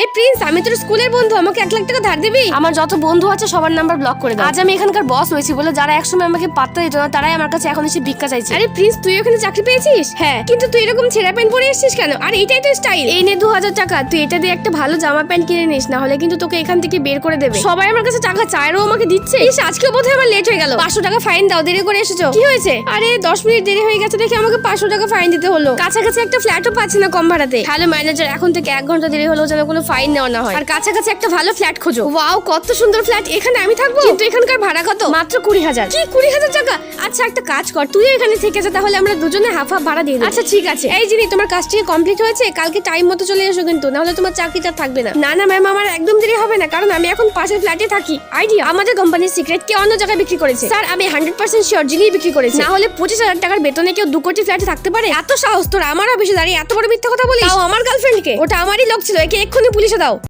এই প্রিন্স, আমি তোর স্কুলের বন্ধু, আমাকে 1 লাখ টাকা ধার দিবি? আমার যত বন্ধু আছে সবার নাম্বার ব্লক করে দাও। আজ আমি এখানকার বস হয়েছি বলে যারা একসময় আমাকে পাত্তা দিত না তারাই আমার কাছে এখন এসে ভিক্ষা চাইছে। আরে প্রিন্স, তুই ওখানে চাকরি পেয়েছিস? হ্যাঁ, কিন্তু তুই এরকম ছেঁড়া প্যান্ট পরে এসেছিস কেন? আর এইটাই তো স্টাইল। এই নে 2000 টাকা, তুই এটা দিয়ে একটা ভালো জামা প্যান্ট কিনে নিস, না হলে কিন্তু তোকে এখান থেকে বের করে দেবে। সবাই আমার কাছে টাকা চায় আর ও আমাকে দিচ্ছে। ইস, আজকে বোধহয় আমার লেট হয়ে গেল। 500 টাকা ফাইন দাও, দেরি করে এসেছো। কি হয়েছে? আরে 10 মিনিট দেরি হয়ে গেছে দেখে আমাকে 500 টাকা ফাইন দিতে হলো। কাছাকাছি একটা ফ্ল্যাটও পাচ্ছি না কম ভাড়াতে। হ্যালো ম্যানেজার, এখন থেকে 1 ঘন্টা দেরি হলেও যেন কোনো ফাইন নেওয়া না হয়। আর কাছাকাছি একটা ভালো ফ্ল্যাট খোঁজো। ওয়াও, কত সুন্দর ফ্ল্যাট, এখানে আমি থাকবো। কিন্তু এখানকার ভাড়া কত? মাত্র 20,000। কি 20,000 টাকা? আচ্ছা একটা কাজ কর, তুই এখানে থেকে যা, তাহলে আমরা দুজনে হাফ হাফ ভাড়া দিয়ে দেব। আচ্ছা ঠিক আছে। এই জিনি, তোমার কাজটি কমপ্লিট হয়েছে, কালকে টাইম মতো চলে এসো কিন্তু, না হলে তোমার চাকরিটা থাকবে না। না না ম্যাম, আমার একদম দেরি হবে না, কারণ আমি এখন পাশের ফ্ল্যাটে থাকি। আইডিয়া, আমাদের কোম্পানির সিক্রেট কে অন্য জায়গায় বিক্রি করেছে। স্যার, আমি 100% শিওর জিনি বিক্রি করেছে। না হলে 25,000 টাকার বেতনে কেউ 2 কোটি ফ্ল্যাটে থাকতে পারে? এত সাহস তোর আমার অফিসে দাঁড়িয়ে এত বড় মিথ্যা কথা বলিস? তাও আমার গার্লফ্রেন্ডকে। ওটা আমারই লোক ছিল, একে এক্ষুনি পুলিশে দাও।